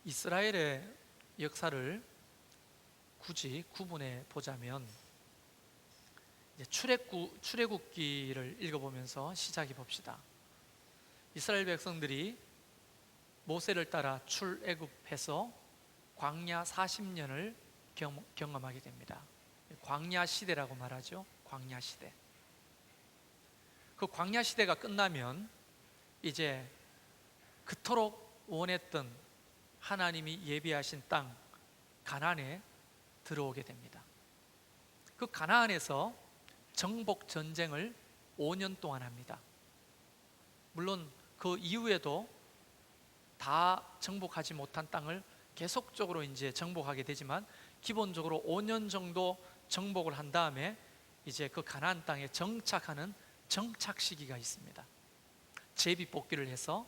이스라엘의 역사를 굳이 구분해 보자면 이제 출애굽기를 읽어보면서 시작해 봅시다. 이스라엘 백성들이 모세를 따라 출애굽해서 광야 40년을 경험하게 됩니다. 광야 시대라고 말하죠. 광야 시대. 그 광야 시대가 끝나면 이제 그토록 원했던 하나님이 예비하신 땅 가나안에 들어오게 됩니다. 그 가나안에서 정복 전쟁을 5년 동안 합니다. 물론 그 이후에도 다 정복하지 못한 땅을 계속적으로 이제 정복하게 되지만 기본적으로 5년 정도 정복을 한 다음에 이제 그 가나안 땅에 정착하는 정착 시기가 있습니다. 제비 뽑기를 해서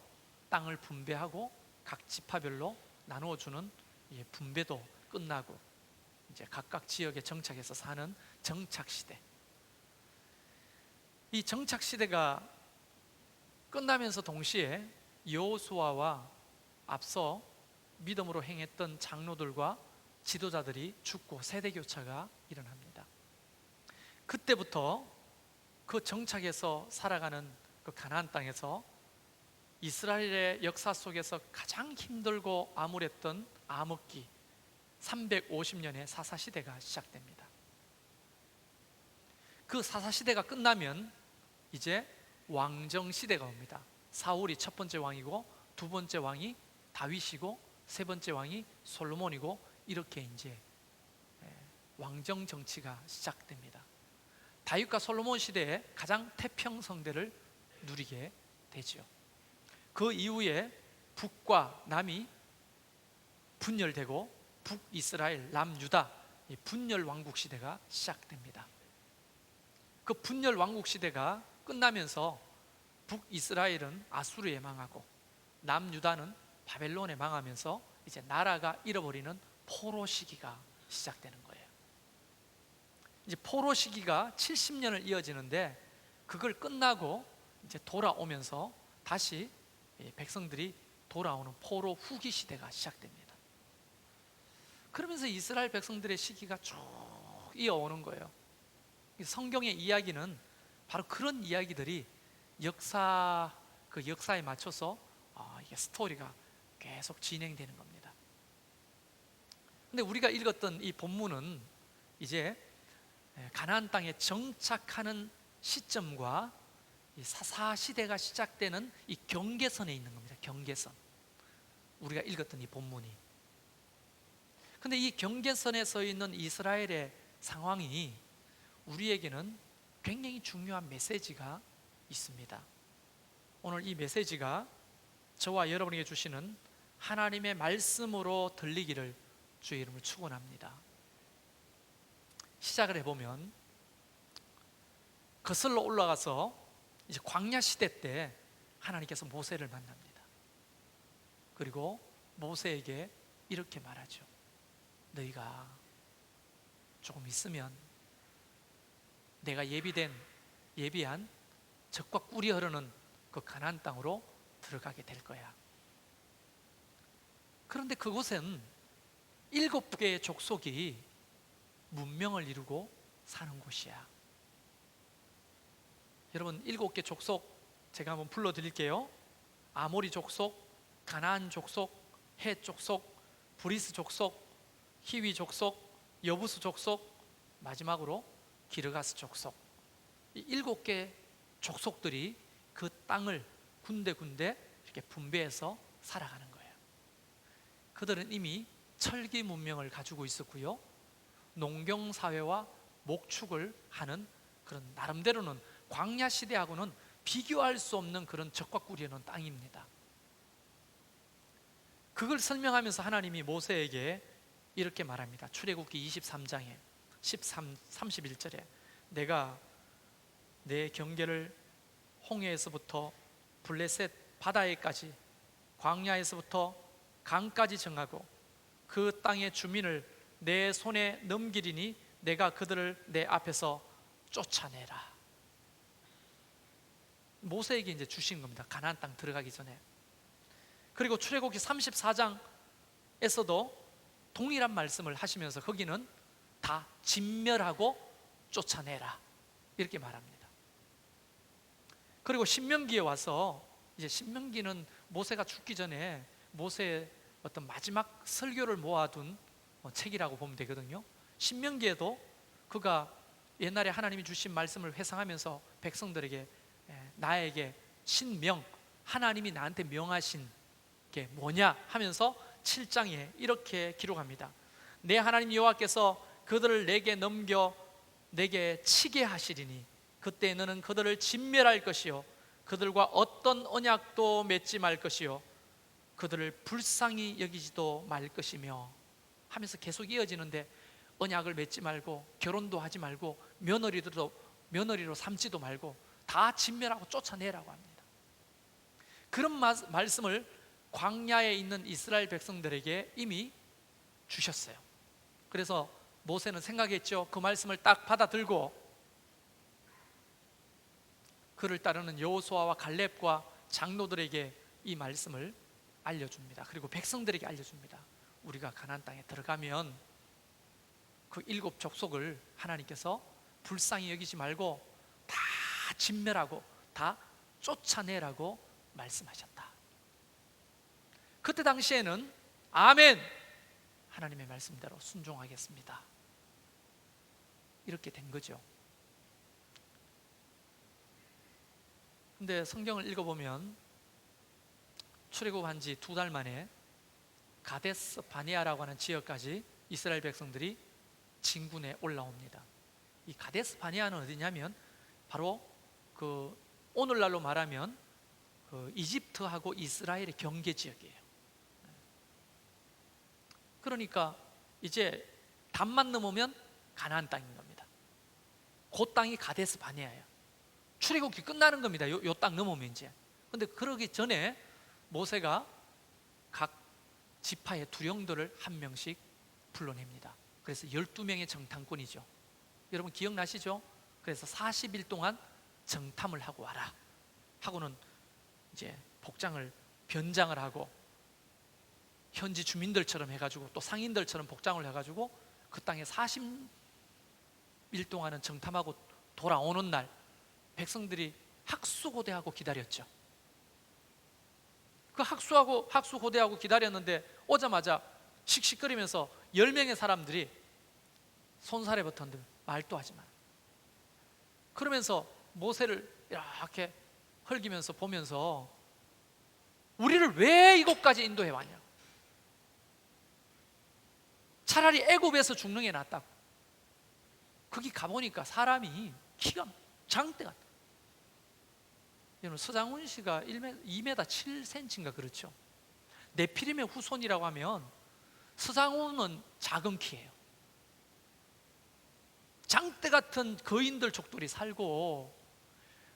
땅을 분배하고 각 지파별로 나누어 주는 분배도 끝나고 이제 각각 지역에 정착해서 사는 정착 시대. 이 정착 시대가 끝나면서 동시에 여호수아와 앞서 믿음으로 행했던 장로들과 지도자들이 죽고 세대 교차가 일어납니다. 그때부터 그 정착해서 살아가는 그 가나안 땅에서 이스라엘의 역사 속에서 가장 힘들고 암울했던 암흑기 350년의 사사시대가 시작됩니다. 그 사사시대가 끝나면 이제 왕정시대가 옵니다. 사울이 첫 번째 왕이고 두 번째 왕이 다윗이고 세 번째 왕이 솔로몬이고 이렇게 이제 왕정 정치가 시작됩니다. 다윗과 솔로몬 시대에 가장 태평성대를 누리게 되죠. 그 이후에 북과 남이 분열되고 북이스라엘, 남유다 분열 왕국 시대가 시작됩니다. 그 분열 왕국 시대가 끝나면서 북이스라엘은 아수르에 망하고 남유다는 바벨론에 망하면서 이제 나라가 잃어버리는 포로 시기가 시작되는 거예요. 이제 포로 시기가 70년을 이어지는데 그걸 끝나고 이제 돌아오면서 다시 백성들이 돌아오는 포로 후기 시대가 시작됩니다. 그러면서 이스라엘 백성들의 시기가 쭉 이어오는 거예요. 성경의 이야기는 바로 그런 이야기들이 그 역사에 맞춰서 이게 스토리가 계속 진행되는 겁니다. 근데 우리가 읽었던 이 본문은 이제 가나안 땅에 정착하는 시점과 이 사사시대가 시작되는 이 경계선에 있는 겁니다. 경계선. 우리가 읽었던 이 본문이. 근데 이 경계선에 서 있는 이스라엘의 상황이 우리에게는 굉장히 중요한 메시지가 있습니다. 오늘 이 메시지가 저와 여러분에게 주시는 하나님의 말씀으로 들리기를 주의 이름으로 축원합니다. 시작을 해보면 거슬러 올라가서 이제 광야 시대 때 하나님께서 모세를 만납니다. 그리고 모세에게 이렇게 말하죠. 너희가 조금 있으면 내가 예비한 젖과 꿀이 흐르는 그 가나안 땅으로 들어가게 될 거야. 그런데 그곳은 7개의 족속이 문명을 이루고 사는 곳이야. 여러분 7개 족속 제가 한번 불러드릴게요. 아모리 족속, 가나안 족속, 헷 족속, 브리스 족속, 히위 족속, 여부스 족속, 마지막으로 기르가스 족속. 이 7개 족속들이 그 땅을 군데군데 이렇게 분배해서 살아가는 거예요. 그들은 이미 철기 문명을 가지고 있었고요, 농경사회와 목축을 하는 그런 나름대로는 광야 시대하고는 비교할 수 없는 그런 젖과 꿀이 흐르는 땅입니다. 그걸 설명하면서 하나님이 모세에게 이렇게 말합니다. 출애굽기 23장에 31절에 내가 내 경계를 홍해에서부터 블레셋 바다에까지 광야에서부터 강까지 정하고 그 땅의 주민을 내 손에 넘기리니 내가 그들을 내 앞에서 쫓아내라. 모세에게 이제 주신 겁니다. 가나안 땅 들어가기 전에. 그리고 출애굽기 34장 동일한 말씀을 하시면서 거기는 다 진멸하고 쫓아내라 이렇게 말합니다. 그리고 신명기에 와서, 이제 신명기는 모세가 죽기 전에 모세의 어떤 마지막 설교를 모아둔 책이라고 보면 되거든요. 신명기에도 그가 옛날에 하나님이 주신 말씀을 회상하면서 백성들에게 나에게 신명, 하나님이 나한테 명하신 게 뭐냐 하면서 7장에 이렇게 기록합니다. 내 하나님 여호와께서 그들을 내게 넘겨 내게 치게 하시리니 그때 너는 그들을 진멸할 것이요 그들과 어떤 언약도 맺지 말 것이요 그들을 불쌍히 여기지도 말 것이며 하면서 계속 이어지는데, 언약을 맺지 말고 결혼도 하지 말고 며느리로 삼지도 말고 다 진멸하고 쫓아내라고 합니다. 그런 말씀을 광야에 있는 이스라엘 백성들에게 이미 주셨어요. 그래서 모세는 생각했죠. 그 말씀을 딱 받아들고 그를 따르는 여호수아와 갈렙과 장로들에게 이 말씀을 알려줍니다. 그리고 백성들에게 알려줍니다. 우리가 가나안 땅에 들어가면 그 7 족속을 하나님께서 불쌍히 여기지 말고 다 진멸하고 다 쫓아내라고 말씀하셨다. 그때 당시에는 아멘, 하나님의 말씀대로 순종하겠습니다, 이렇게 된 거죠. 근데 성경을 읽어보면 출애굽한 지 2달 만에 가데스 바네아라고 하는 지역까지 이스라엘 백성들이 진군에 올라옵니다. 이 가데스 바네아는 어디냐면 바로 그 오늘날로 말하면 그 이집트하고 이스라엘의 경계 지역이에요. 그러니까 이제 담만 넘으면 가나안 땅인 겁니다. 그 땅이 가데스 바네아예요. 출애굽이 끝나는 겁니다. 요 땅 넘으면 이제. 근데 그러기 전에 모세가 각 지파의 두령들을 한 명씩 불러냅니다. 그래서 12명의 정탐꾼이죠. 여러분 기억나시죠? 그래서 40일 동안 정탐을 하고 와라 하고는 이제 복장을 변장을 하고 현지 주민들처럼 해가지고 또 상인들처럼 복장을 해가지고 그 땅에 40일 동안은 정탐하고 돌아오는 날 백성들이 학수고대하고 기다렸죠. 그 학수고대하고 기다렸는데 오자마자 씩씩거리면서 10명의 사람들이 손살에 붙었는데 말도 하지 마. 그러면서 모세를 이렇게 헐기면서 보면서 우리를 왜 이곳까지 인도해 왔냐, 차라리 애굽에서 죽는 게 낫다고. 거기 가보니까 사람이 키가 장대 같아. 여러분 서장훈 씨가 2m 7cm인가 그렇죠. 네피림의 후손이라고 하면 서장훈은 작은 키예요. 장대 같은 거인들 족들이 살고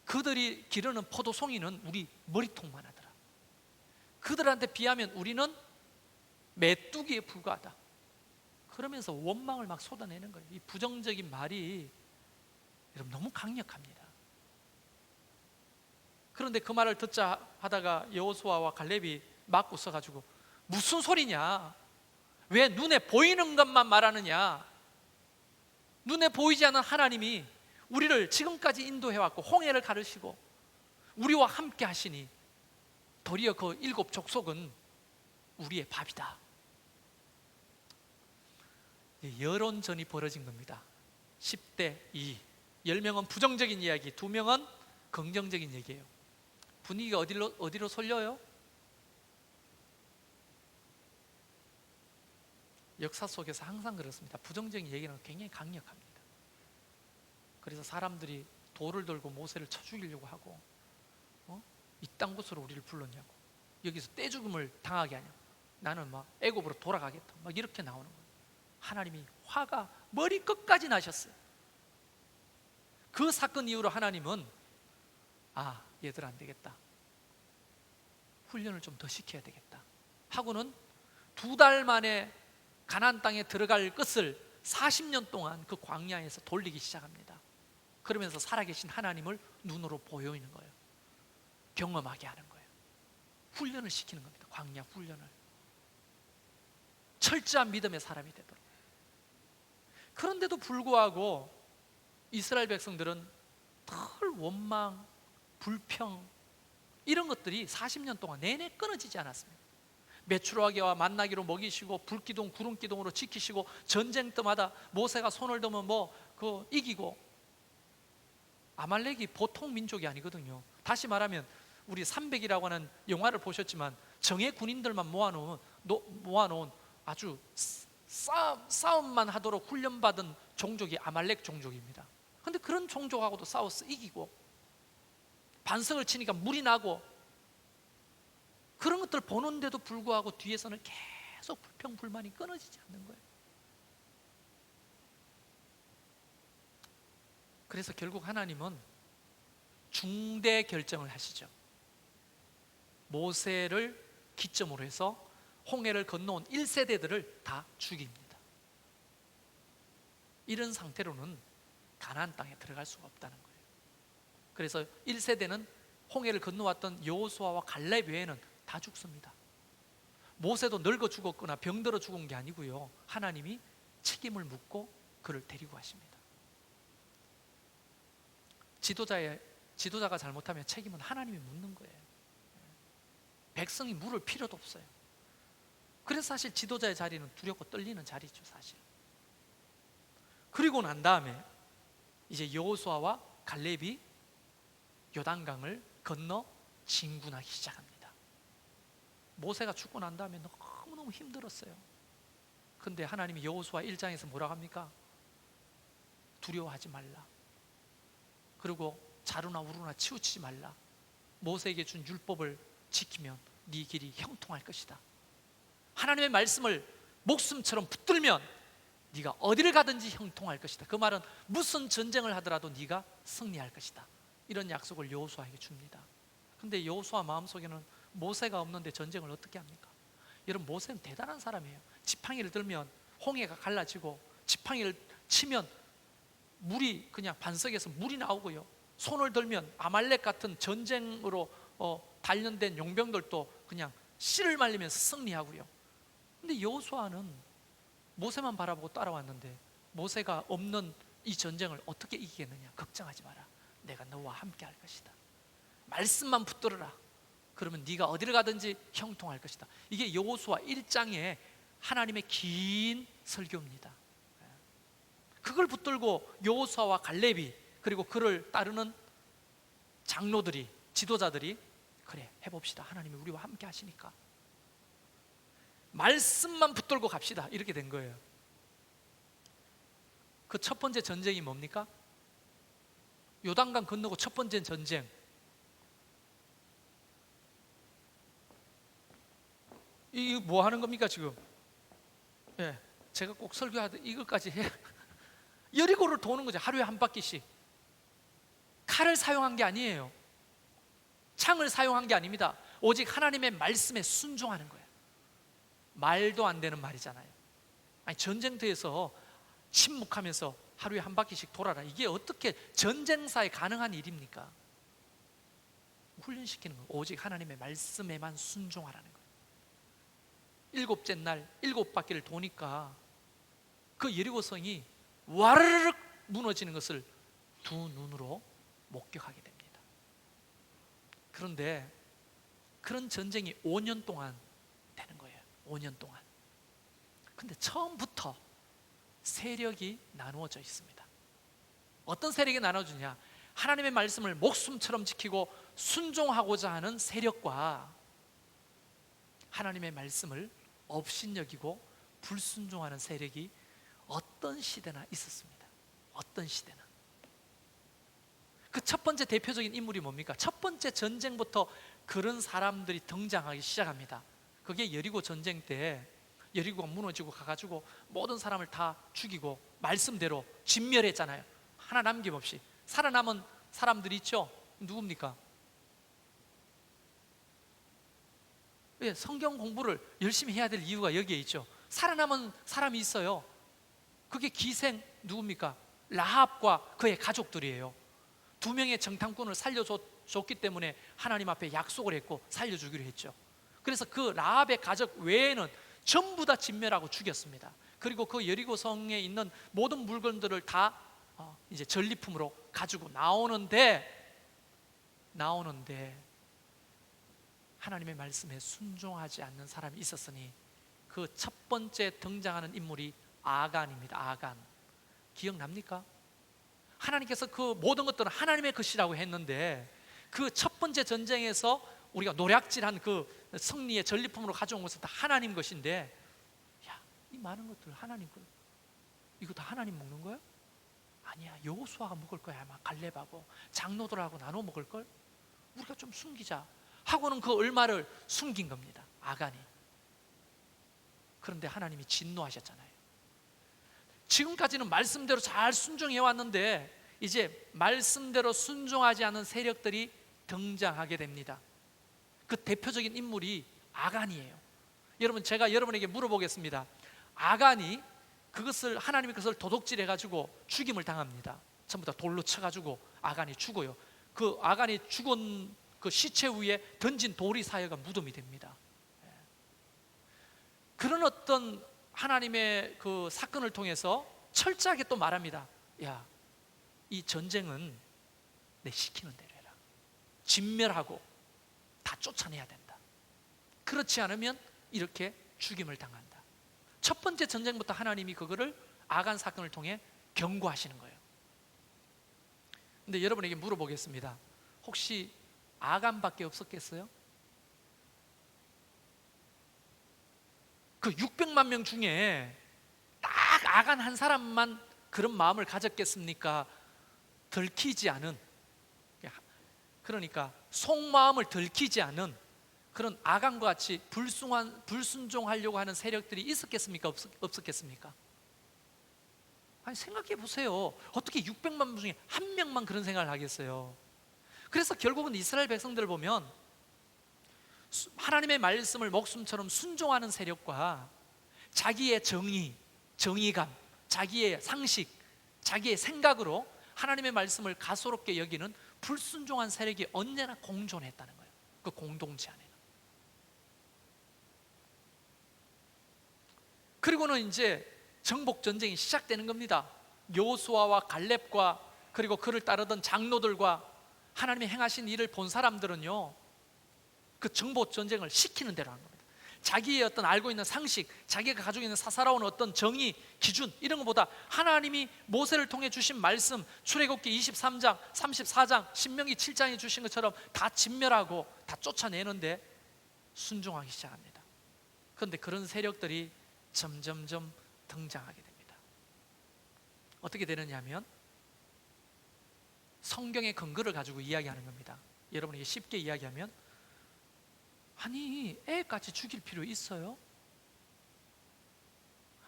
그들이 기르는 포도송이는 우리 머리통만 하더라. 그들한테 비하면 우리는 메뚜기에 불과하다. 그러면서 원망을 막 쏟아내는 거예요. 이 부정적인 말이 여러분 너무 강력합니다. 그런데 그 말을 듣자 하다가 여호수아와 갈렙이 맞고 서가지고 무슨 소리냐, 왜 눈에 보이는 것만 말하느냐, 눈에 보이지 않는 하나님이 우리를 지금까지 인도해왔고 홍해를 가르시고 우리와 함께 하시니 도리어 그 7 족속은 우리의 밥이다. 여론전이 벌어진 겁니다. 10대 2, 10명은 부정적인 이야기, 2명은 긍정적인 얘기예요. 분위기가 어디로 쏠려요? 역사 속에서 항상 그렇습니다. 부정적인 얘기는 굉장히 강력합니다. 그래서 사람들이 돌을 들고 모세를 쳐 죽이려고 하고, 이딴 곳으로 우리를 불렀냐고, 여기서 떼죽음을 당하게 하냐고, 나는 막 애굽으로 돌아가겠다, 막 이렇게 나오는 거예요. 하나님이 화가 머리끝까지 나셨어요. 그 사건 이후로 하나님은 얘들 안 되겠다, 훈련을 좀 더 시켜야 되겠다 하고는 2달 만에 가나안 땅에 들어갈 것을 40년 동안 그 광야에서 돌리기 시작합니다. 그러면서 살아계신 하나님을 눈으로 보이는 거예요. 경험하게 하는 거예요. 훈련을 시키는 겁니다. 광야 훈련을. 철저한 믿음의 사람이 되도록. 그런데도 불구하고 이스라엘 백성들은 늘 원망, 불평 이런 것들이 40년 동안 내내 끊어지지 않았습니다. 메추라기와 만나기로 먹이시고 불기둥 구름기둥으로 지키시고 전쟁 때마다 모세가 손을 들면 이기고. 아말렉이 보통 민족이 아니거든요. 다시 말하면 우리 300이라고 하는 영화를 보셨지만 정예 군인들만 모아놓은 아주 싸움만 하도록 훈련받은 종족이 아말렉 종족입니다. 그런데 그런 종족하고도 싸워서 이기고 반석을 치니까 물이 나고 그런 것들 보는데도 불구하고 뒤에서는 계속 불평 불만이 끊어지지 않는 거예요. 그래서 결국 하나님은 중대 결정을 하시죠. 모세를 기점으로 해서 홍해를 건너온 1세대들을 다 죽입니다. 이런 상태로는 가나안 땅에 들어갈 수가 없다는 거예요. 그래서 1세대는 홍해를 건너왔던 여호수아와 갈렙 외에는 다 죽습니다. 모세도 늙어 죽었거나 병들어 죽은 게 아니고요, 하나님이 책임을 묻고 그를 데리고 가십니다. 지도자가 잘못하면 책임은 하나님이 묻는 거예요. 백성이 물을 필요도 없어요. 그래서 사실 지도자의 자리는 두렵고 떨리는 자리죠, 사실. 그리고 난 다음에 이제 여호수아와 갈렙이 요단강을 건너 진군하기 시작합니다. 모세가 죽고 난 다음에 너무너무 힘들었어요. 근데 하나님이 여호수아 1장에서 뭐라고 합니까? 두려워하지 말라. 그리고 자루나 우루나 치우치지 말라. 모세에게 준 율법을 지키면 네 길이 형통할 것이다. 하나님의 말씀을 목숨처럼 붙들면 네가 어디를 가든지 형통할 것이다. 그 말은 무슨 전쟁을 하더라도 네가 승리할 것이다. 이런 약속을 여호수아에게 줍니다. 근데 여호수아 마음속에는 모세가 없는데 전쟁을 어떻게 합니까? 여러분, 모세는 대단한 사람이에요. 지팡이를 들면 홍해가 갈라지고 지팡이를 치면 물이 그냥 반석에서 물이 나오고요, 손을 들면 아말렉 같은 전쟁으로 단련된 용병들도 그냥 씨를 말리면서 승리하고요. 근데 여호수아는 모세만 바라보고 따라왔는데 모세가 없는 이 전쟁을 어떻게 이기겠느냐? 걱정하지 마라. 내가 너와 함께 할 것이다. 말씀만 붙들어라. 그러면 네가 어디를 가든지 형통할 것이다. 이게 여호수아 1장의 하나님의 긴 설교입니다. 그걸 붙들고 여호수아와 갈렙이, 그리고 그를 따르는 장로들이, 지도자들이, 그래 해봅시다. 하나님이 우리와 함께 하시니까 말씀만 붙들고 갑시다. 이렇게 된 거예요. 그 첫 번째 전쟁이 뭡니까? 요단강 건너고 첫 번째 전쟁. 이거 뭐 하는 겁니까 지금? 예, 제가 꼭 설교하듯 이것까지 해. 여리고를 도는 거죠. 하루에 한 바퀴씩. 칼을 사용한 게 아니에요. 창을 사용한 게 아닙니다. 오직 하나님의 말씀에 순종하는 거예요. 말도 안 되는 말이잖아요. 아니, 전쟁터에서 침묵하면서 하루에 한 바퀴씩 돌아라. 이게 어떻게 전쟁사에 가능한 일입니까? 훈련시키는 거예요. 오직 하나님의 말씀에만 순종하라는 거예요. 7째 날 7바퀴를 도니까 그 여리고성이 와르르륵 무너지는 것을 두 눈으로 목격하게 됩니다. 그런데 그런 전쟁이 5년 동안 되는 거예요. 5년 동안. 근데 처음부터 세력이 나누어져 있습니다. 어떤 세력이 나눠주냐? 하나님의 말씀을 목숨처럼 지키고 순종하고자 하는 세력과 하나님의 말씀을 업신여기고 불순종하는 세력이 어떤 시대나 있었습니다. 어떤 시대나. 그 첫 번째 대표적인 인물이 뭡니까? 첫 번째 전쟁부터 그런 사람들이 등장하기 시작합니다. 그게 여리고 전쟁 때 여리고가 무너지고 가가지고 모든 사람을 다 죽이고 말씀대로 진멸했잖아요. 하나 남김없이. 살아남은 사람들이 있죠. 누굽니까? 예, 성경 공부를 열심히 해야 될 이유가 여기에 있죠. 살아남은 사람이 있어요. 그게 기생 누굽니까? 라합과 그의 가족들이에요. 2명의 정탐꾼을 살려줬기 때문에 하나님 앞에 약속을 했고 살려주기로 했죠. 그래서 그 라합의 가족 외에는 전부 다 진멸하고 죽였습니다. 그리고 그 여리고 성에 있는 모든 물건들을 다 이제 전리품으로 가지고 나오는데 하나님의 말씀에 순종하지 않는 사람이 있었으니 그 첫 번째 등장하는 인물이 아간입니다. 아간. 기억납니까? 하나님께서 그 모든 것들은 하나님의 것이라고 했는데 그 첫 번째 전쟁에서 우리가 노략질한 그 승리의 전리품으로 가져온 것은 다 하나님 것인데, 야, 이 많은 것들 하나님 것, 이거 다 하나님 먹는 거야? 아니야, 여호수아가 먹을 거야. 아마 갈렙하고 장로들하고 나눠 먹을 걸. 우리가 좀 숨기자 하고는 그 얼마를 숨긴 겁니다, 아간이. 그런데 하나님이 진노하셨잖아요. 지금까지는 말씀대로 잘 순종해 왔는데 이제 말씀대로 순종하지 않은 세력들이 등장하게 됩니다. 그 대표적인 인물이 아간이에요. 여러분, 제가 여러분에게 물어보겠습니다. 아간이 하나님이 그것을 도둑질해 가지고 죽임을 당합니다. 전부 다 돌로 쳐 가지고 아간이 죽어요. 그 아간이 죽은 그 시체 위에 던진 돌이 사여가 무덤이 됩니다. 그런 어떤 하나님의 그 사건을 통해서 철저하게 또 말합니다. 야, 이 전쟁은 내 시키는 대로 해라. 진멸하고 다 쫓아내야 된다. 그렇지 않으면 이렇게 죽임을 당한다. 첫 번째 전쟁부터 하나님이 그거를 아간 사건을 통해 경고하시는 거예요. 근데 여러분에게 물어보겠습니다. 혹시 아간밖에 없었겠어요? 그 600만 명 중에 딱 아간 한 사람만 그런 마음을 가졌겠습니까? 들키지 않은, 그러니까 속마음을 들키지 않은 그런 아간과 같이 불순종하려고 하는 세력들이 있었겠습니까? 없었겠습니까? 아니, 생각해 보세요. 어떻게 600만 명 중에 한 명만 그런 생각을 하겠어요? 그래서 결국은 이스라엘 백성들을 보면 하나님의 말씀을 목숨처럼 순종하는 세력과 자기의 정의감, 자기의 상식, 자기의 생각으로 하나님의 말씀을 가소롭게 여기는 불순종한 세력이 언제나 공존했다는 거예요. 그 공동체 안에는. 그리고는 이제 정복 전쟁이 시작되는 겁니다. 여호수아와 갈렙과 그리고 그를 따르던 장로들과 하나님이 행하신 일을 본 사람들은요, 그 정복 전쟁을 시키는 대로 하는 겁니다. 자기의 어떤 알고 있는 상식, 자기가 가지고 있는 사사로운 어떤 정의, 기준 이런 것보다 하나님이 모세를 통해 주신 말씀, 출애굽기 23장, 34장, 신명기 7장에 주신 것처럼 다 진멸하고 다 쫓아내는데 순종하기 시작합니다. 그런데 그런 세력들이 점점점 등장하게 됩니다. 어떻게 되느냐 하면 성경의 근거를 가지고 이야기하는 겁니다. 여러분에게 쉽게 이야기하면, 아니, 애까지 죽일 필요 있어요?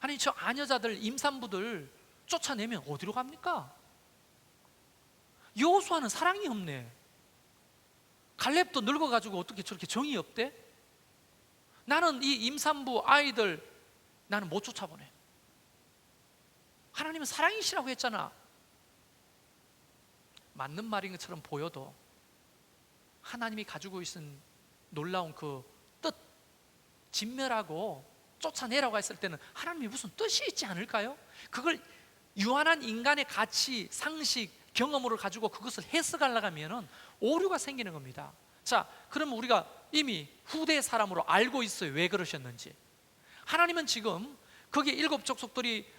아니, 저 아녀자들, 임산부들 쫓아내면 어디로 갑니까? 여호수아는 사랑이 없네. 갈렙도 늙어가지고 어떻게 저렇게 정이 없대? 나는 이 임산부 아이들 나는 못 쫓아보내. 하나님은 사랑이시라고 했잖아. 맞는 말인 것처럼 보여도 하나님이 가지고 있는 놀라운 그 뜻, 진멸하고 쫓아내라고 했을 때는 하나님이 무슨 뜻이 있지 않을까요? 그걸 유한한 인간의 가치, 상식, 경험으로 가지고 그것을 해석하려고 하면 오류가 생기는 겁니다. 자, 그러면 우리가 이미 후대 사람으로 알고 있어요. 왜 그러셨는지. 하나님은 지금 거기에 7 족속들이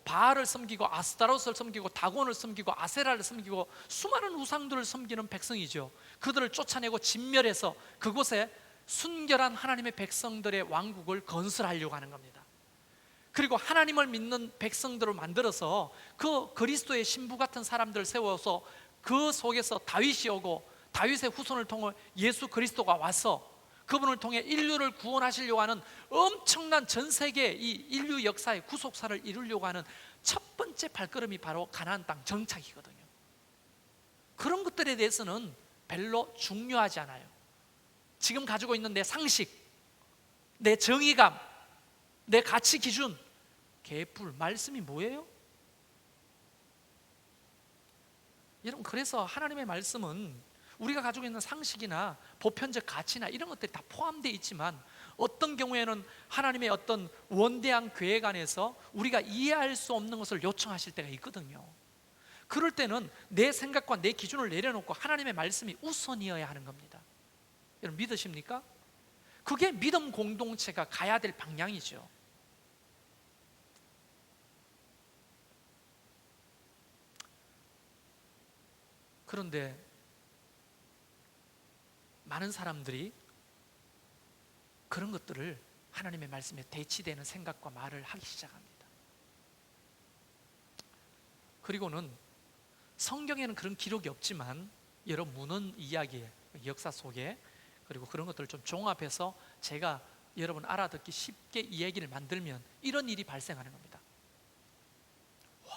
바알을 섬기고 아스타로스를 섬기고 다곤을 섬기고 아세라를 섬기고 수많은 우상들을 섬기는 백성이죠. 그들을 쫓아내고 진멸해서 그곳에 순결한 하나님의 백성들의 왕국을 건설하려고 하는 겁니다. 그리고 하나님을 믿는 백성들을 만들어서 그 그리스도의 신부 같은 사람들을 세워서 그 속에서 다윗이 오고 다윗의 후손을 통해 예수 그리스도가 와서 그분을 통해 인류를 구원하시려고 하는 엄청난 전 세계 이 인류 역사의 구속사를 이루려고 하는 첫 번째 발걸음이 바로 가나안 땅 정착이거든요. 그런 것들에 대해서는 별로 중요하지 않아요. 지금 가지고 있는 내 상식, 내 정의감, 내 가치 기준, 개뿔. 말씀이 뭐예요? 여러분, 그래서 하나님의 말씀은 우리가 가지고 있는 상식이나 보편적 가치나 이런 것들이 다 포함되어 있지만 어떤 경우에는 하나님의 어떤 원대한 계획 안에서 우리가 이해할 수 없는 것을 요청하실 때가 있거든요. 그럴 때는 내 생각과 내 기준을 내려놓고 하나님의 말씀이 우선이어야 하는 겁니다. 여러분 믿으십니까? 그게 믿음 공동체가 가야 될 방향이죠. 그런데 많은 사람들이 그런 것들을 하나님의 말씀에 대치되는 생각과 말을 하기 시작합니다. 그리고는 성경에는 그런 기록이 없지만 여러 문헌 이야기, 역사 속에 그리고 그런 것들을 좀 종합해서 제가 여러분 알아듣기 쉽게 이 얘기를 만들면 이런 일이 발생하는 겁니다. 와,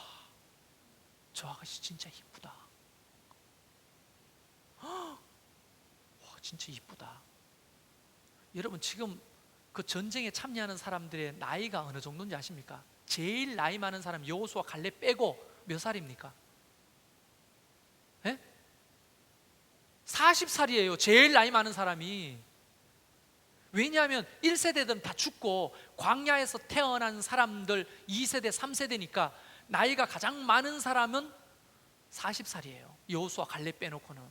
저 아가씨 진짜 이쁘다. 와, 진짜 이쁘다. 여러분 지금 그 전쟁에 참여하는 사람들의 나이가 어느 정도인지 아십니까? 제일 나이 많은 사람 여호수아 갈렙 빼고 몇 살입니까? 예? 40살이에요. 제일 나이 많은 사람이. 왜냐하면 1세대들은 다 죽고 광야에서 태어난 사람들 2세대, 3세대니까 나이가 가장 많은 사람은 40살이에요. 여호수아 갈렙 빼놓고는.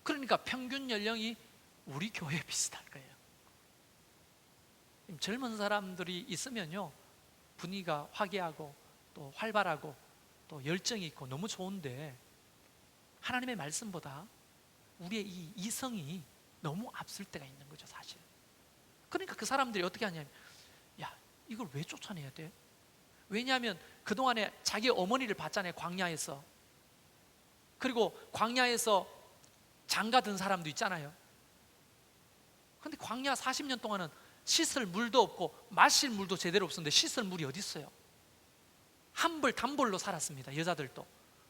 그러니까 평균 연령이 우리 교회에 비슷할 거예요. 젊은 사람들이 있으면요 분위기가 화기하고 또 활발하고 또 열정이 있고 너무 좋은데 하나님의 말씀보다 우리의 이 이성이 너무 앞설 때가 있는 거죠 사실. 그러니까 그 사람들이 어떻게 하냐면 야 이걸 왜 쫓아내야 돼? 왜냐하면 그동안에 자기 어머니를 봤잖아요 광야에서. 그리고 광야에서 장가든 사람도 있잖아요. 근데 광야 40년 동안은 씻을 물도 없고 마실 물도 제대로 없었는데 씻을 물이 어디 있어요? 한벌 단벌로 살았습니다. 여자들도.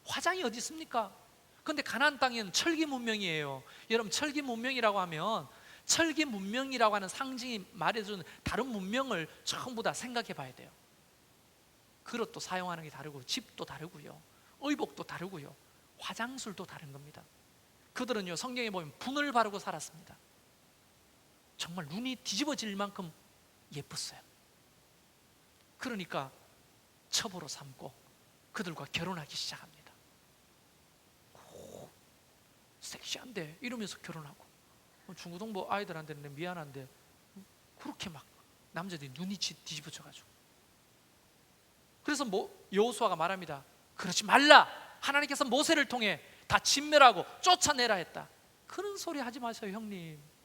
화장이 어디 있습니까? 근데 가나안 땅에는 철기 문명이에요. 여러분 철기 문명이라고 하면 철기 문명이라고 하는 상징이 말해주는 다른 문명을 전부 다 생각해 봐야 돼요. 그릇도 사용하는 게 다르고 집도 다르고요 의복도 다르고요 화장술도 다른 겁니다. 그들은요 성경에 보면 분을 바르고 살았습니다. 정말 눈이 뒤집어질 만큼 예뻤어요. 그러니까 첩으로 삼고 그들과 결혼하기 시작합니다. 오, 섹시한데 이러면서 결혼하고 중고등부 아이들한테는 미안한데 그렇게 막 남자들이 눈이 뒤집어져가지고 그래서 여호수아가 말합니다. 그러지 말라. 하나님께서 모세를 통해 다 진멸하고 쫓아내라 했다. 그런 소리 하지 마세요 형님.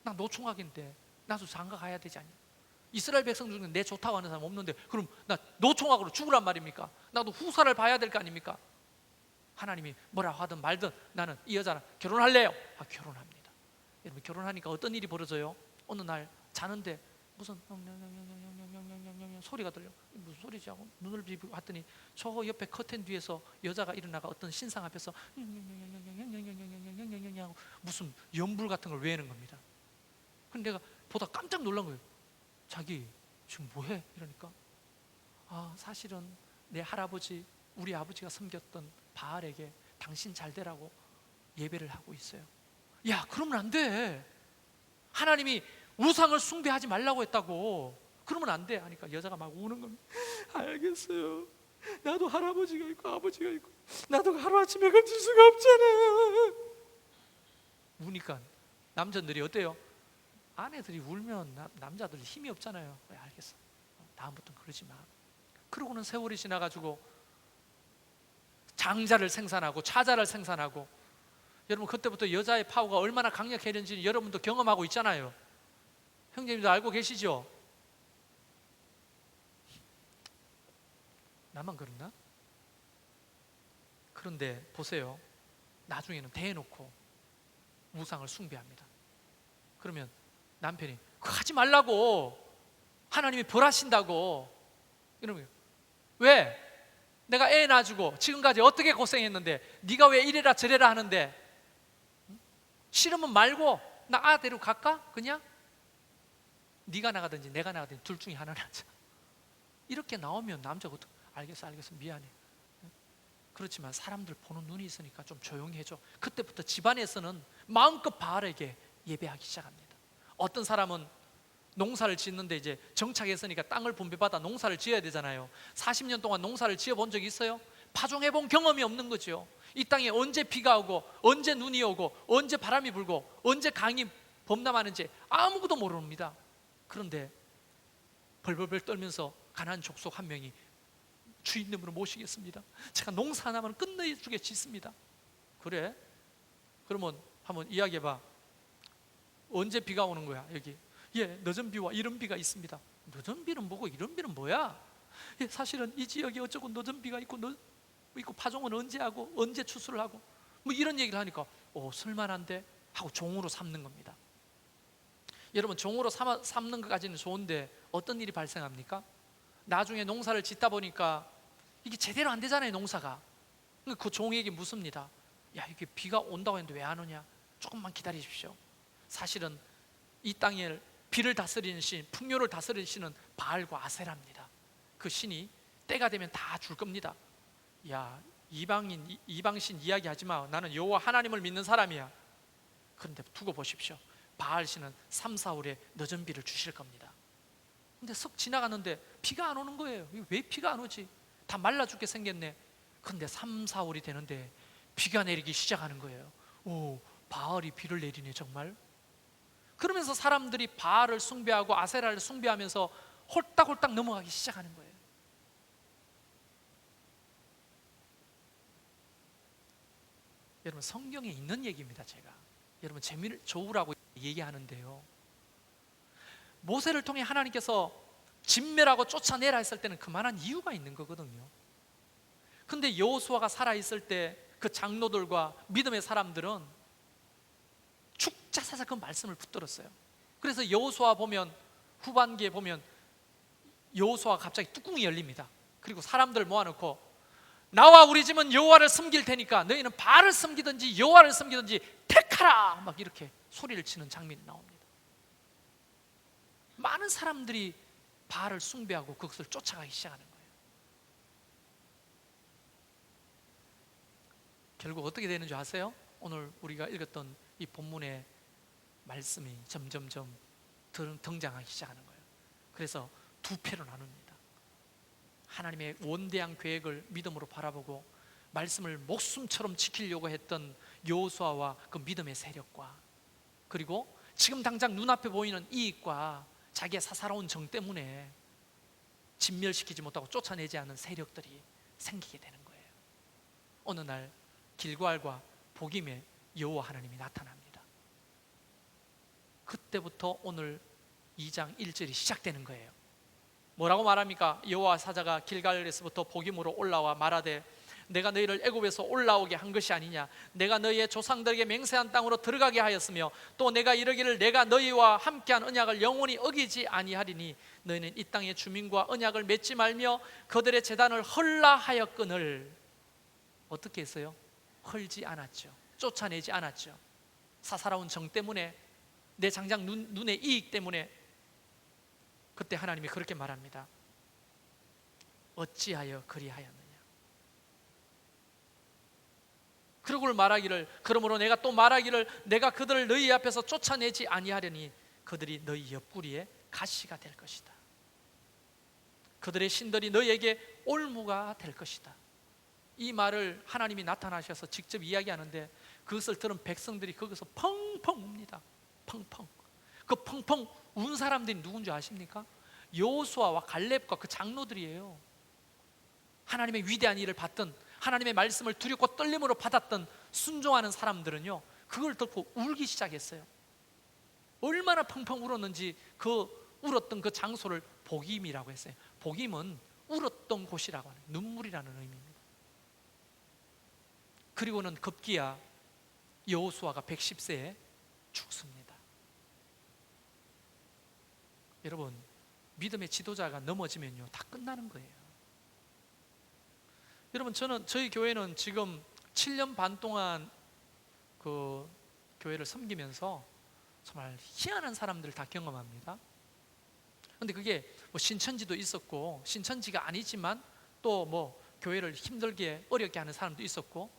나 노총각인데 나도 장가 가야 되지 않냐? 이스라엘 백성 중에 내 좋다고 하는 사람 없는데 그럼 나 노총각으로 죽으란 말입니까? 나도 후사를 봐야 될 거 아닙니까? 하나님이 뭐라 하든 말든 나는 이 여자랑 결혼할래요. 결혼합니다. 여러분 결혼하니까 어떤 일이 벌어져요? 어느 날 자는데 무슨 소리가 들려. 무슨 소리지 하고 눈을 비비고 봤더니 저 옆에 커튼 뒤에서 여자가 일어나가 어떤 신상 앞에서 무슨 연불 같은 걸 외우는 겁니다. 근데 내가 보다 깜짝 놀란 거예요. 자기 지금 뭐해? 이러니까 사실은 내 할아버지 우리 아버지가 섬겼던 바알에게 당신 잘 되라고 예배를 하고 있어요. 야 그러면 안 돼. 하나님이 우상을 숭배하지 말라고 했다고. 그러면 안 돼 하니까 여자가 막 우는 겁니다. 알겠어요. 나도 할아버지가 있고 아버지가 있고 나도 하루아침에 건질 수가 없잖아. 우니까 남자들이 어때요? 아내들이 울면 남자들 힘이 없잖아요. 그래, 알겠어. 다음부터는 그러지 마. 그러고는 세월이 지나가지고 장자를 생산하고 차자를 생산하고 여러분 그때부터 여자의 파워가 얼마나 강력했는지 여러분도 경험하고 있잖아요. 형제님도 알고 계시죠? 나만 그랬나? 그런데 보세요. 나중에는 대놓고 우상을 숭배합니다. 그러면 남편이 그거 하지 말라고 하나님이 벌하신다고 이러면 왜? 내가 애 낳아주고 지금까지 어떻게 고생했는데 네가 왜 이래라 저래라 하는데 싫으면 말고 나 아대로 갈까? 그냥? 네가 나가든지 내가 나가든지 둘 중에 하나는 하자. 이렇게 나오면 남자가 알겠어 미안해. 그렇지만 사람들 보는 눈이 있으니까 좀 조용히 해줘. 그때부터 집안에서는 마음껏 바알에게 예배하기 시작합니다. 어떤 사람은 농사를 짓는데 이제 정착했으니까 땅을 분배받아 농사를 지어야 되잖아요. 40년 동안 농사를 지어본 적이 있어요? 파종해본 경험이 없는 거죠. 이 땅에 언제 비가 오고 언제 눈이 오고 언제 바람이 불고 언제 강이 범람하는지 아무것도 모릅니다. 그런데 벌벌벌 떨면서 가난한 족속 한 명이 주인님으로 모시겠습니다. 제가 농사 하나만 끝내주게 짓습니다. 그래? 그러면 한번 이야기해봐. 언제 비가 오는 거야? 여기. 예, 늦은 비와 이른 비가 있습니다. 늦은 비는 뭐고 이른 비는 뭐야? 예, 사실은 이 지역에 어쩌고 늦은 비가 있고 파종은 언제 하고 언제 추수를 하고 뭐 이런 얘기를 하니까 쓸만한데 하고 종으로 삼는 겁니다. 여러분, 종으로 삼는 것까지는 좋은데 어떤 일이 발생합니까? 나중에 농사를 짓다 보니까 이게 제대로 안 되잖아요, 농사가. 그 종에게 묻습니다. 야, 이게 비가 온다고 했는데 왜 안 오냐? 조금만 기다리십시오. 사실은 이 땅에 비를 다스리는 신, 풍요를 다스리는 신은 바알과 아세라입니다. 그 신이 때가 되면 다 줄 겁니다. 야, 이방신 이야기하지 마. 나는 여호와 하나님을 믿는 사람이야. 그런데 두고 보십시오. 바알 신은 3, 4월에 늦은 비를 주실 겁니다. 근데 석 지나갔는데 비가 안 오는 거예요. 왜 비가 안 오지? 다 말라 죽게 생겼네. 근데 3, 4월이 되는데 비가 내리기 시작하는 거예요. 오, 바알이 비를 내리네 정말. 그러면서 사람들이 바알을 숭배하고 아세라를 숭배하면서 홀딱홀딱 넘어가기 시작하는 거예요. 여러분, 성경에 있는 얘기입니다. 제가 여러분 재미를 좋으라고 얘기하는데요, 모세를 통해 하나님께서 진멸하고 쫓아내라 했을 때는 그만한 이유가 있는 거거든요. 근데 여호수아가 살아있을 때 그 장로들과 믿음의 사람들은 죽자사자 그 말씀을 붙들었어요. 그래서 여호수아 보면, 후반기에 보면 여호수아가 갑자기 뚜껑이 열립니다. 그리고 사람들 모아놓고 나와 우리 집은 여호와를 섬길 테니까 너희는 바알을 섬기든지 여호와를 섬기든지 택하라, 막 이렇게 소리를 치는 장면이 나옵니다. 많은 사람들이 바알을 숭배하고 그것을 쫓아가기 시작하는 거예요. 결국 어떻게 되는 줄 아세요? 오늘 우리가 읽었던 이 본문의 말씀이 점점점 등장하기 시작하는 거예요. 그래서 두 패로 나눕니다. 하나님의 원대한 계획을 믿음으로 바라보고 말씀을 목숨처럼 지키려고 했던 여호수아와 그 믿음의 세력과, 그리고 지금 당장 눈앞에 보이는 이익과 자기의 사사로운 정 때문에 진멸시키지 못하고 쫓아내지 않는 세력들이 생기게 되는 거예요. 어느 날 길고알과 복임에 여호와 하나님이 나타납니다. 그때부터 오늘 2장 1절이 시작되는 거예요. 뭐라고 말합니까? 여호와 사자가 길갈에서부터 복임으로 올라와 말하되 내가 너희를 애굽에서 올라오게 한 것이 아니냐, 내가 너희의 조상들에게 맹세한 땅으로 들어가게 하였으며 또 내가 이르기를 내가 너희와 함께한 언약을 영원히 어기지 아니하리니 너희는 이 땅의 주민과 언약을 맺지 말며 그들의 제단을 헐라 하였거늘. 어떻게 했어요? 헐지 않았죠. 쫓아내지 않았죠. 사사로운 정 때문에, 내 장장 눈의 이익 때문에. 그때 하나님이 그렇게 말합니다. 어찌하여 그리하였느냐. 그러고 말하기를, 그러므로 내가 또 말하기를 내가 그들을 너희 앞에서 쫓아내지 아니하려니 그들이 너희 옆구리에 가시가 될 것이다. 그들의 신들이 너희에게 올무가 될 것이다. 이 말을 하나님이 나타나셔서 직접 이야기하는데 그것을 들은 백성들이 거기서 펑펑 웁니다. 펑펑. 그 펑펑 운 사람들이 누군지 아십니까? 여호수아와 갈렙과 그 장로들이에요. 하나님의 위대한 일을 봤던, 하나님의 말씀을 두렵고 떨림으로 받았던 순종하는 사람들은요, 그걸 듣고 울기 시작했어요. 얼마나 펑펑 울었는지 그 울었던 그 장소를 복임이라고 했어요. 복임은 울었던 곳이라고 하는, 눈물이라는 의미입니다. 그리고는 급기야 여호수아가 110세에 죽습니다. 여러분, 믿음의 지도자가 넘어지면요 다 끝나는 거예요. 여러분, 저희 교회는 지금 7년 반 동안 그 교회를 섬기면서 정말 희한한 사람들을 다 경험합니다. 그런데 그게 뭐 신천지도 있었고 신천지가 아니지만 또 뭐 교회를 힘들게 어렵게 하는 사람도 있었고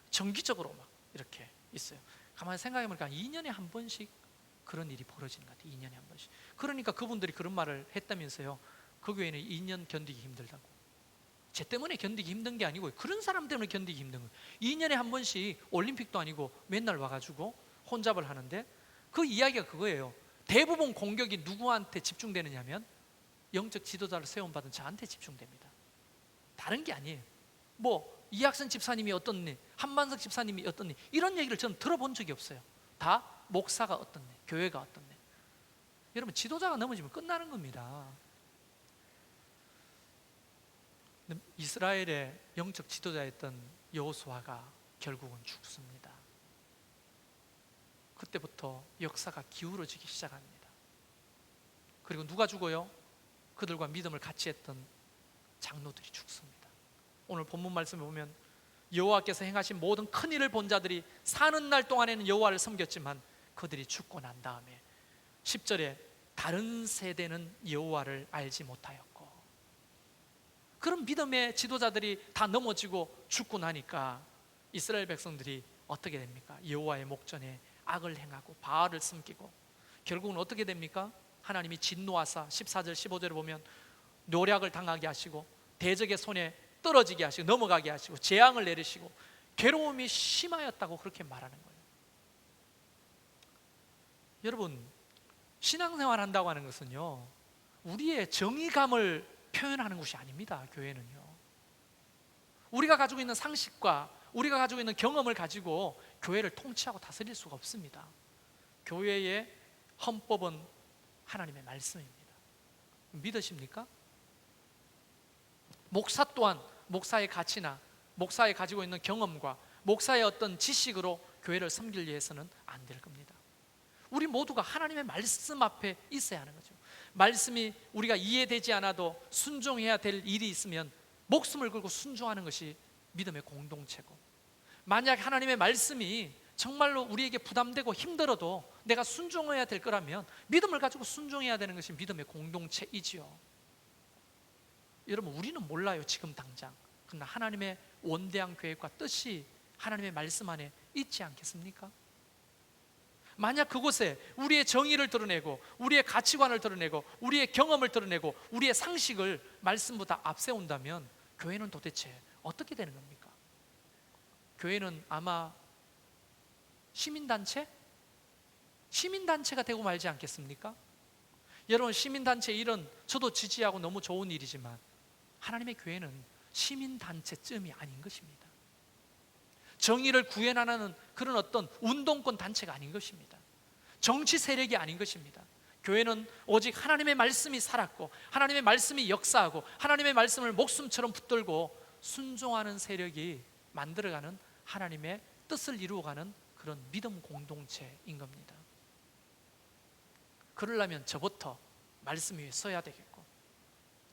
정기적으로 막 이렇게 있어요. 가만히 생각해보니까 2년에 한 번씩 그런 일이 벌어지는 것 같아요. 2년에 한 번씩. 그러니까 그분들이 그런 말을 했다면서요. 그 교회는 2년 견디기 힘들다고. 쟤 때문에 견디기 힘든 게 아니고 그런 사람 때문에 견디기 힘든 거예요. 2년에 한 번씩 올림픽도 아니고 맨날 와가지고 혼잡을 하는데, 그 이야기가 그거예요. 대부분 공격이 누구한테 집중되느냐면 영적 지도자를 세움받은 저한테 집중됩니다. 다른 게 아니에요. 뭐 이학선 집사님이 어떻니, 한만석 집사님이 어떻니, 이런 얘기를 저는 들어본 적이 없어요. 다 목사가 어떻니, 교회가 어떻니. 여러분, 지도자가 넘어지면 끝나는 겁니다. 이스라엘의 영적 지도자였던 여호수아가 결국은 죽습니다. 그때부터 역사가 기울어지기 시작합니다. 그리고 누가 죽어요? 그들과 믿음을 같이 했던 장로들이 죽습니다. 오늘 본문 말씀에 보면 여호와께서 행하신 모든 큰 일을 본 자들이 사는 날 동안에는 여호와를 섬겼지만 그들이 죽고 난 다음에 10절에 다른 세대는 여호와를 알지 못하였고, 그런 믿음의 지도자들이 다 넘어지고 죽고 나니까 이스라엘 백성들이 어떻게 됩니까? 여호와의 목전에 악을 행하고 바알을 섬기고, 결국은 어떻게 됩니까? 하나님이 진노하사 14절 15절에 보면 노략을 당하게 하시고 대적의 손에 떨어지게 하시고 넘어가게 하시고 재앙을 내리시고 괴로움이 심하였다고 그렇게 말하는 거예요. 여러분, 신앙생활 한다고 하는 것은요, 우리의 정의감을 표현하는 것이 아닙니다. 교회는요, 우리가 가지고 있는 상식과 우리가 가지고 있는 경험을 가지고 교회를 통치하고 다스릴 수가 없습니다. 교회의 헌법은 하나님의 말씀입니다. 믿으십니까? 목사 또한 목사의 가치나 목사의 가지고 있는 경험과 목사의 어떤 지식으로 교회를 섬기려 해서는 안 될 겁니다. 우리 모두가 하나님의 말씀 앞에 있어야 하는 거죠. 말씀이 우리가 이해되지 않아도 순종해야 될 일이 있으면 목숨을 걸고 순종하는 것이 믿음의 공동체고, 만약 하나님의 말씀이 정말로 우리에게 부담되고 힘들어도 내가 순종해야 될 거라면 믿음을 가지고 순종해야 되는 것이 믿음의 공동체이지요. 여러분, 우리는 몰라요 지금 당장. 그러나 하나님의 원대한 계획과 뜻이 하나님의 말씀 안에 있지 않겠습니까? 만약 그곳에 우리의 정의를 드러내고 우리의 가치관을 드러내고 우리의 경험을 드러내고 우리의 상식을 말씀보다 앞세운다면 교회는 도대체 어떻게 되는 겁니까? 교회는 아마 시민단체? 시민단체가 되고 말지 않겠습니까? 여러분, 시민단체 일은 저도 지지하고 너무 좋은 일이지만 하나님의 교회는 시민단체쯤이 아닌 것입니다. 정의를 구현하는 그런 어떤 운동권 단체가 아닌 것입니다. 정치 세력이 아닌 것입니다. 교회는 오직 하나님의 말씀이 살았고 하나님의 말씀이 역사하고 하나님의 말씀을 목숨처럼 붙들고 순종하는 세력이 만들어가는 하나님의 뜻을 이루어가는 그런 믿음 공동체인 겁니다. 그러려면 저부터 말씀 위에 서야 되겠고,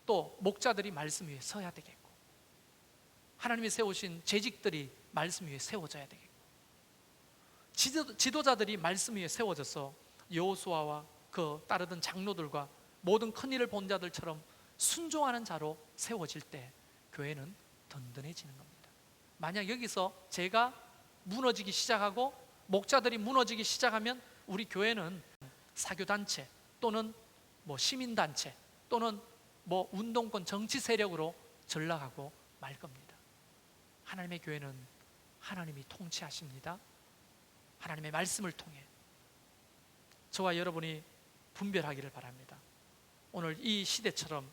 또 목자들이 말씀 위에 서야 되겠고, 하나님이 세우신 재직들이 말씀 위에 세워져야 되겠고, 지도자들이 말씀 위에 세워져서 여호수아와 그 따르던 장로들과 모든 큰 일을 본 자들처럼 순종하는 자로 세워질 때 교회는 든든해지는 겁니다. 만약 여기서 제가 무너지기 시작하고 목자들이 무너지기 시작하면 우리 교회는 사교단체 또는 뭐 시민단체 또는 뭐 운동권 정치 세력으로 전락하고 말 겁니다. 하나님의 교회는 하나님이 통치하십니다. 하나님의 말씀을 통해 저와 여러분이 분별하기를 바랍니다. 오늘 이 시대처럼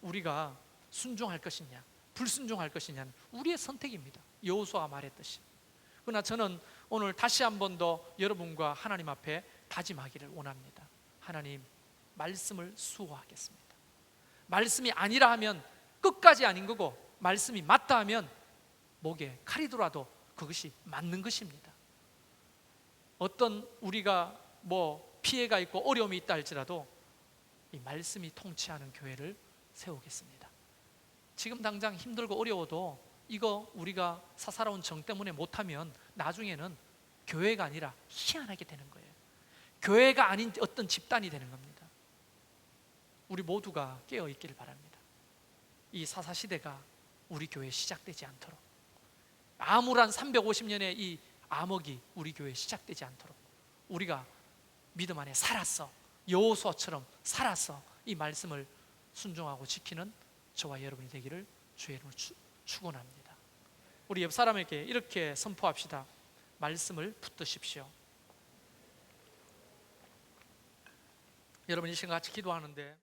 우리가 순종할 것이냐 불순종할 것이냐는 우리의 선택입니다. 여호수아가 말했듯이. 그러나 저는 오늘 다시 한 번 더 여러분과 하나님 앞에 다짐하기를 원합니다. 하나님, 말씀을 수호하겠습니다. 말씀이 아니라 하면 끝까지 아닌 거고, 말씀이 맞다 하면 목에 칼이더라도 그것이 맞는 것입니다. 어떤 우리가 뭐 피해가 있고 어려움이 있다 할지라도 이 말씀이 통치하는 교회를 세우겠습니다. 지금 당장 힘들고 어려워도 이거 우리가 사사로운 정 때문에 못하면 나중에는 교회가 아니라 희한하게 되는 거예요. 교회가 아닌 어떤 집단이 되는 겁니다. 우리 모두가 깨어 있기를 바랍니다. 이 사사시대가 우리 교회에 시작되지 않도록, 암울한 350년의 이 암흑이 우리 교회에 시작되지 않도록 우리가 믿음 안에 살았어. 여호수아처럼 살았어. 이 말씀을 순종하고 지키는 저와 여러분이 되기를 주의 이름으로 축원합니다. 우리 옆 사람에게 이렇게 선포합시다. 말씀을 붙드십시오. 여러분 이 시간 같이 기도하는데